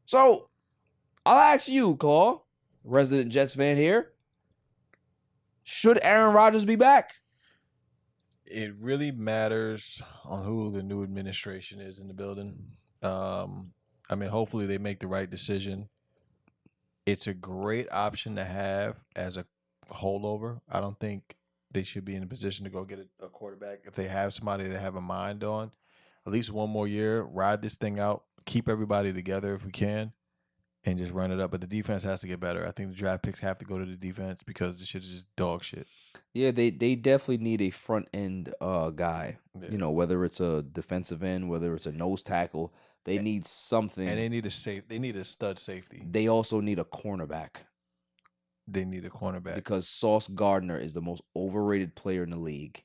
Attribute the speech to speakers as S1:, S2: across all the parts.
S1: So I'll ask you, Claw, resident Jets fan here. Should Aaron Rodgers be back?
S2: It really matters on who the new administration is in the building. I mean, hopefully they make the right decision. It's a great option to have as a holdover. I don't think they should be in a position to go get a quarterback if they have somebody they have a mind on. At least one more year, ride this thing out, keep everybody together if we can, and just run it up. But the defense has to get better. I think the draft picks have to go to the defense because this shit is just dog shit.
S1: Yeah, they definitely need a front end guy.
S2: Yeah.
S1: You know, whether it's a defensive end, whether it's a nose tackle, they need something.
S2: And they need a stud safety.
S1: They also need a cornerback.
S2: They need a cornerback
S1: because Sauce Gardner is the most overrated player in the league.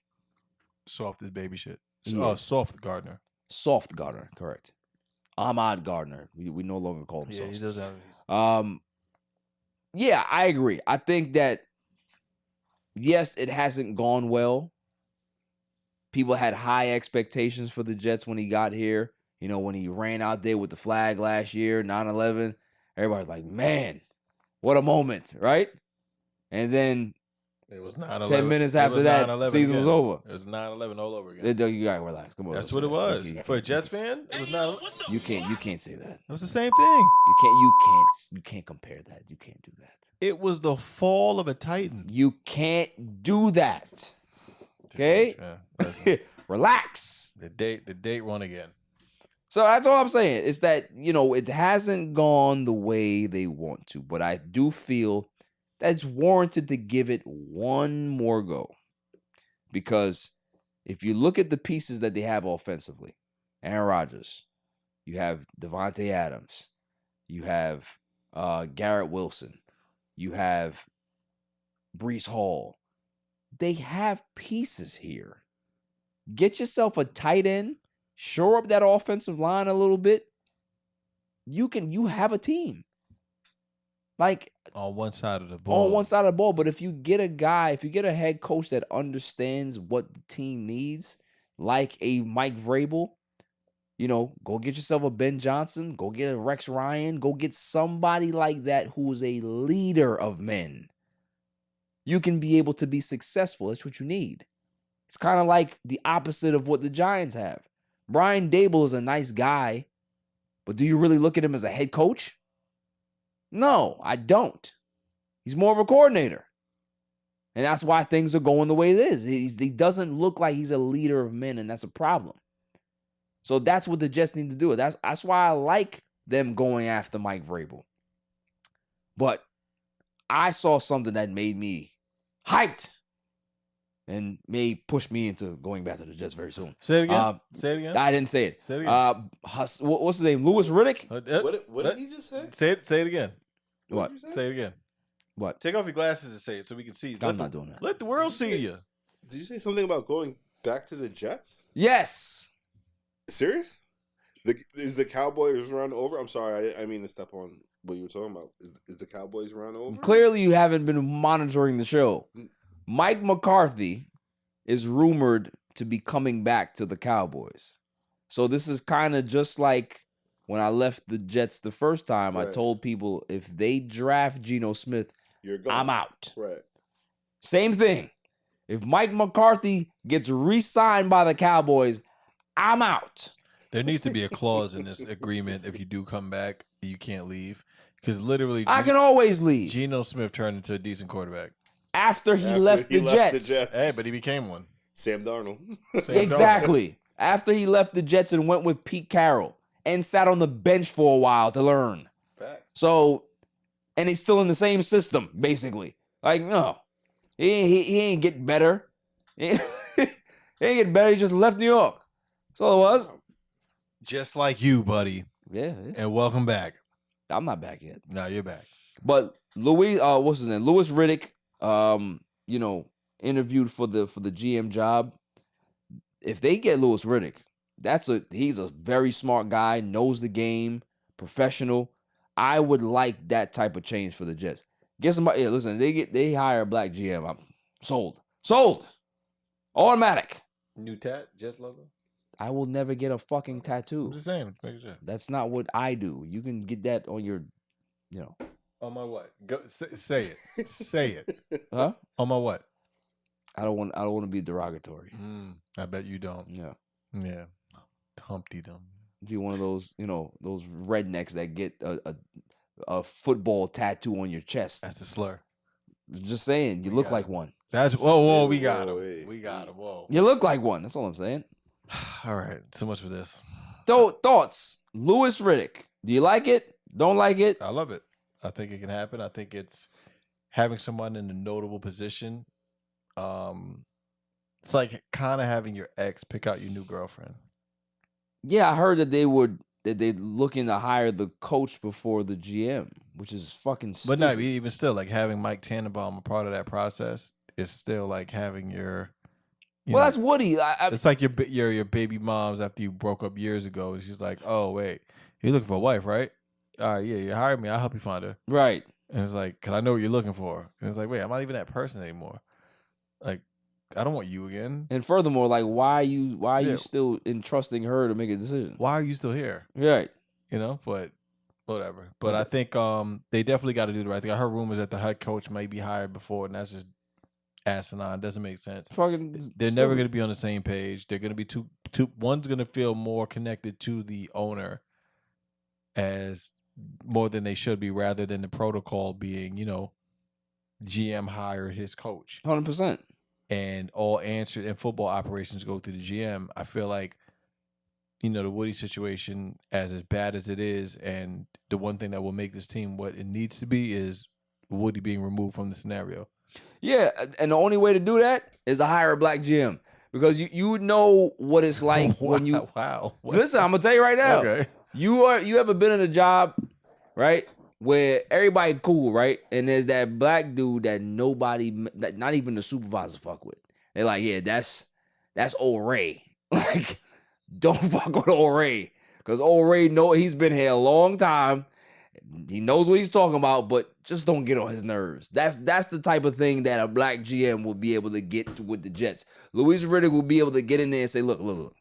S2: Soft as baby shit.
S1: Yeah.
S2: Soft Gardner.
S1: Soft Gardner, correct. Ahmad Gardner. We no longer call him
S2: Yeah,
S1: Sauce.
S2: he does have.
S1: Yeah, I agree. I think that yes, it hasn't gone well. People had high expectations for the Jets when he got here. You know, when he ran out there with the flag last year, 9/11, everybody's like, man, what a moment, right? And then
S2: it was 9/11.
S1: 10 minutes after that, season was over.
S2: It was 9/11 all over again.
S1: You gotta relax. Come on.
S2: That's what it was. For a Jets fan, it was not.
S1: You can't say that.
S2: It was the same thing.
S1: You can't compare that. You can't do that.
S2: It was the fall of a Titan.
S1: You can't do that. Okay? Relax.
S2: The date run again.
S1: So that's all I'm saying. Is that, you know, it hasn't gone the way they want to, but I do feel that it's warranted to give it one more go. Because if you look at the pieces that they have offensively, Aaron Rodgers, you have Devontae Adams, you have Garrett Wilson, you have Breece Hall. They have pieces here. Get yourself a tight end. Shore up that offensive line a little bit. You have a team. Like
S2: on one side of the ball.
S1: On one side of the ball. But if you get a head coach that understands what the team needs, like a Mike Vrabel, you know, go get yourself a Ben Johnson, go get a Rex Ryan, go get somebody like that who is a leader of men. You can be able to be successful. That's what you need. It's kind of like the opposite of what the Giants have. Brian Daboll is a nice guy, but do you really look at him as a head coach? No, I don't. He's more of a coordinator. And that's why things are going the way it is. He doesn't look like he's a leader of men, and that's a problem. So that's what the Jets need to do. That's why I like them going after Mike Vrabel. But I saw something that made me hyped and may push me into going back to the Jets very soon.
S2: Say it again. Say it again.
S1: I didn't say it.
S2: Say it again.
S1: What's his name? Louis Riddick?
S3: What did he just say?
S2: Say it again.
S1: What?
S2: Say it again.
S1: What?
S2: Take off your glasses and say it so we can see.
S1: I'm not doing that.
S2: Let the world see you.
S3: Did you say something about going back to the Jets?
S1: Yes.
S3: Serious? Is the Cowboys run over? I'm sorry, I mean to step on what you were talking about. Is the Cowboys run over?
S1: Clearly, you haven't been monitoring the show. Mike McCarthy is rumored to be coming back to the Cowboys. So this is kind of just like when I left the Jets the first time. Right. I told people if they draft Geno Smith, I'm out.
S3: Right.
S1: Same thing. If Mike McCarthy gets re-signed by the Cowboys, I'm out.
S2: There needs to be a clause in this agreement. If you do come back, you can't leave. Because literally,
S1: I can always leave.
S2: Geno Smith turned into a decent quarterback.
S1: After he left the Jets.
S2: Hey, but he became one.
S3: Sam Darnold.
S1: Exactly. After he left the Jets and went with Pete Carroll and sat on the bench for a while to learn.
S2: Fact.
S1: So, and he's still in the same system, basically. Like, no. He ain't getting better. He ain't getting better. He just left New York. That's all it was.
S2: Just like you, buddy.
S1: Yeah.
S2: And welcome back.
S1: I'm not back yet.
S2: No, you're back.
S1: But what's his name? Louis Riddick, you know, interviewed for the GM job. If they get Louis Riddick, he's a very smart guy, knows the game, professional. I would like that type of change for the Jets. Get somebody. Yeah, listen, they hire a black GM. I'm sold. Automatic.
S2: New tat, Jets logo.
S1: I will never get a fucking
S2: I'm
S1: tattoo.
S2: just saying. Make sure.
S1: That's not what I do. You can get that on your,
S2: On my what? Go say it. Say it.
S1: huh?
S2: On my what?
S1: I don't want to be derogatory.
S2: I bet you don't.
S1: Yeah.
S2: Yeah. Humpty Dum.
S1: Be one of those, those rednecks that get a football tattoo on your chest.
S2: That's a slur.
S1: Just saying, you look like one.
S2: That's whoa, we got
S3: Whoa,
S2: him.
S3: hey.
S2: We got him. Whoa.
S1: You look like one. That's all I'm saying.
S2: All right. So much for this.
S1: So thoughts, Louis Riddick. Do you like it? Don't like it?
S2: I love it. I think it can happen. I think it's having someone in a notable position. It's like kind of having your ex pick out your new girlfriend.
S1: Yeah, I heard that they're looking to hire the coach before the GM, which is fucking stupid.
S2: But not even still, like having Mike Tannenbaum a part of that process is still like having your.
S1: That's Woody.
S2: It's like your baby moms after you broke up years ago. And she's like, "Oh wait, you're looking for a wife, right? All right, yeah, you hired me. I'll help you find her."
S1: Right.
S2: And it's like, "Cause I know what you're looking for." And it's like, "Wait, I'm not even that person anymore. Like, I don't want you again."
S1: And furthermore, like, why are you
S2: Yeah.
S1: still entrusting her to make a decision?
S2: Why are you still here?
S1: Right.
S2: But whatever. But I think they definitely got to do the right thing. I heard rumors that the head coach might be hired before, and that's just asinine. Doesn't make sense. They're never going to be on the same page. They're going to be two. One's going to feel more connected to the owner as more than they should be, rather than the protocol being, GM hired his coach.
S1: 100%.
S2: And all answers and football operations go through the GM. I feel like, the Woody situation, as bad as it is, and the one thing that will make this team what it needs to be is Woody being removed from the scenario.
S1: Yeah, and the only way to do that is to hire a black GM, because you know what it's like when you.
S2: Wow.
S1: Listen, I'm gonna tell you right now.
S2: Okay.
S1: You ever been in a job, right, where everybody cool, right, and there's that black dude that not even the supervisor fuck with. They're like, yeah, that's old Ray. Like, don't fuck with old Ray, because old Ray he's been here a long time. He knows what he's talking about, but just don't get on his nerves. That's the type of thing that a black GM will be able to get with the Jets. Louis Riddick will be able to get in there and say, look.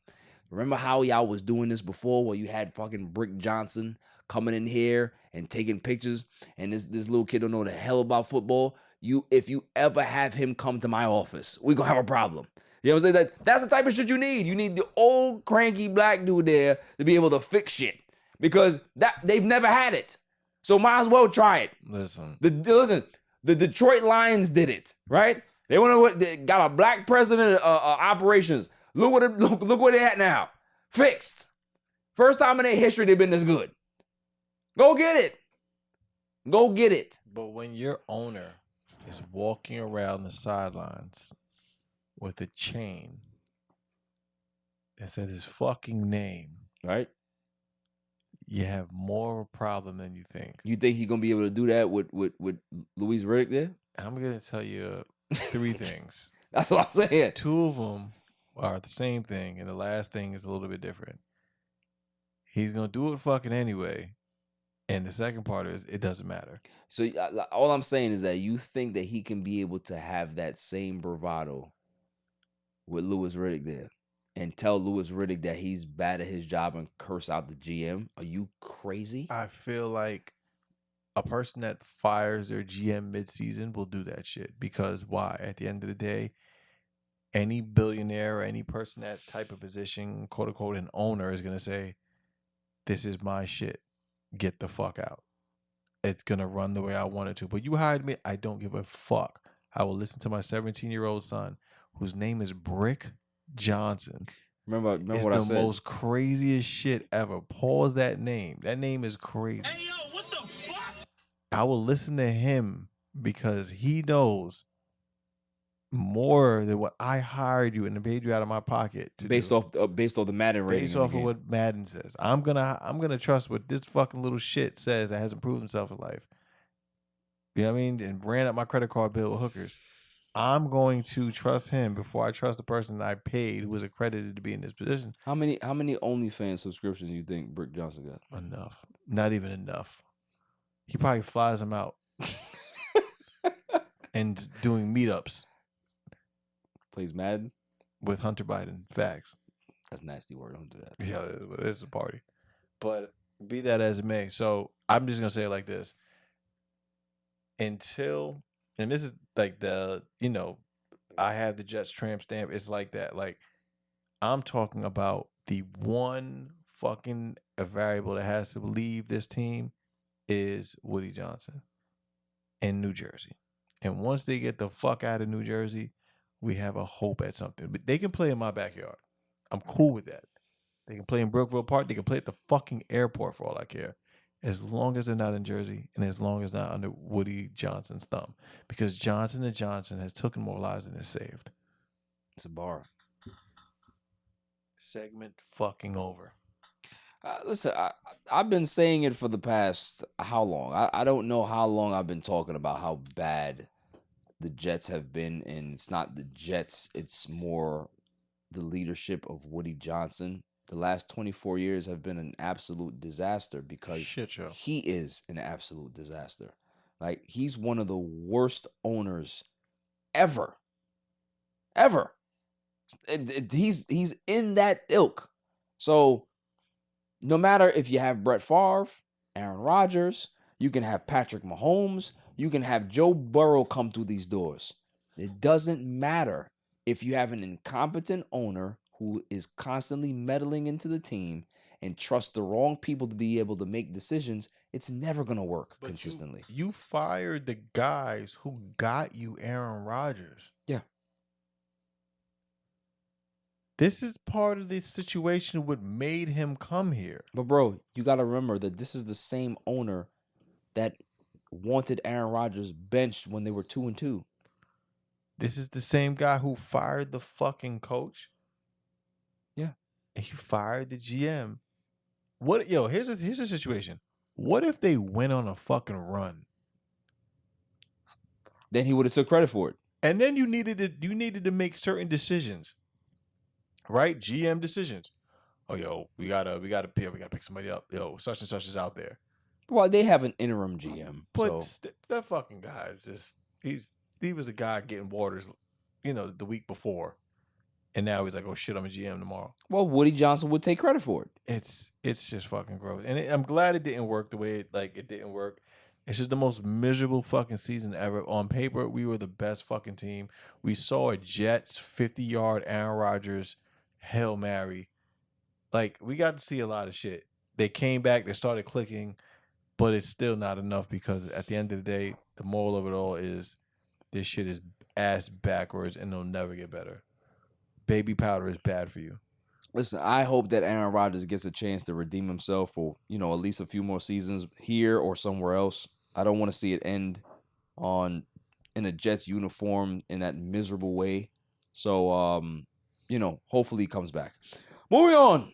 S1: Remember how y'all was doing this before, where you had fucking Brick Johnson coming in here and taking pictures, and this little kid don't know the hell about football? If you ever have him come to my office, we're gonna have a problem. You know what I'm saying? That's the type of shit you need. You need the old cranky black dude there to be able to fix shit, because they've never had it. So might as well try it.
S2: Listen.
S1: The Detroit Lions did it, right? They got a black president of operations. Look where they at now. Fixed. First time in their history they've been this good. Go get it. Go get it.
S2: But when your owner is walking around the sidelines with a chain that says his fucking name,
S1: right?
S2: You have more of a problem than you think.
S1: You think he's gonna be able to do that with Louis Riddick there?
S2: I'm gonna tell you 3 things.
S1: That's what I'm saying.
S2: 2 of them are the same thing, and the last thing is a little bit different. He's gonna do it fucking anyway, and the second part is it doesn't matter.
S1: So all I'm saying is that you think that he can be able to have that same bravado with Louis Riddick there, and tell Louis Riddick that he's bad at his job and curse out the GM? Are you crazy?
S2: I feel like a person that fires their GM midseason will do that shit, because why? At the end of the day, any billionaire or any person that type of position, quote unquote, an owner, is going to say, this is my shit. Get the fuck out. It's going to run the way I want it to. But you hired me. I don't give a fuck. I will listen to my 17-year-old son, whose name is Brick Johnson.
S1: Remember
S2: it's
S1: what I
S2: the
S1: said?
S2: most craziest shit ever. Pause that name. That name is crazy.
S4: Hey, yo, what the fuck?
S2: I will listen to him because he knows more than what I hired you and paid you out of my pocket to
S1: based
S2: do.
S1: off the Madden rating.
S2: Based off of what Madden says. I'm gonna trust what this fucking little shit says that hasn't proved himself in life. You know what I mean? And ran up my credit card bill with hookers. I'm going to trust him before I trust the person that I paid who was accredited to be in this position.
S1: How many OnlyFans subscriptions do you think Brick Johnson got?
S2: Enough. Not even enough. He probably flies them out and doing meetups
S1: Plays Madden
S2: with Hunter Biden. Facts.
S1: That's a nasty word. Don't do that.
S2: Yeah, it's a party. But be that as it may, so I'm just gonna say it like this: until, and this is like I have the Jets tramp stamp. It's like that. Like I'm talking about the one fucking variable that has to leave this team is Woody Johnson in New Jersey. And once they get the fuck out of New Jersey, we have a hope at something. But they can play in my backyard. I'm cool with that. They can play in Brookville Park. They can play at the fucking airport for all I care. As long as they're not in Jersey and as long as not under Woody Johnson's thumb. Because Johnson & Johnson has taken more lives than it's saved.
S1: It's a bar.
S2: Segment fucking over.
S1: Listen, I've been saying it for the past how long? I don't know how long I've been talking about how bad the Jets have been, and it's not the Jets, it's more the leadership of Woody Johnson. The last 24 years have been an absolute disaster because he is an absolute disaster. Like, he's one of the worst owners ever. Ever. He's in that ilk. So no matter if you have Brett Favre, Aaron Rodgers, you can have Patrick Mahomes, you can have Joe Burrow come through these doors. It doesn't matter if you have an incompetent owner who is constantly meddling into the team and trusts the wrong people to be able to make decisions. It's never going to work consistently.
S2: You fired the guys who got you Aaron Rodgers.
S1: Yeah.
S2: This is part of the situation what made him come here.
S1: But, bro, you got to remember that this is the same owner that wanted Aaron Rodgers benched when they were 2-2.
S2: This is the same guy who fired the fucking coach.
S1: Yeah.
S2: And he fired the GM. Here's a situation. What if they went on a fucking run?
S1: Then he would have took credit for it.
S2: And then you needed to make certain decisions. Right? GM decisions. Oh, we gotta pick somebody up. Such and such is out there.
S1: Well, they have an interim GM.
S2: But that fucking guy is just he was a guy getting waters, the week before. And now he's like, oh shit, I'm a GM tomorrow.
S1: Well, Woody Johnson would take credit for it.
S2: It's just fucking gross. And I'm glad it didn't work the way it didn't work. It's just the most miserable fucking season ever. On paper, we were the best fucking team. We saw a Jets 50-yard Aaron Rodgers Hail Mary. Like, we got to see a lot of shit. They came back, they started clicking, but it's still not enough because at the end of the day, the moral of it all is this shit is ass backwards and it'll never get better. Baby powder is bad for you.
S1: Listen, I hope that Aaron Rodgers gets a chance to redeem himself for, at least a few more seasons here or somewhere else. I don't want to see it end in a Jets uniform in that miserable way. So, hopefully he comes back. Moving on.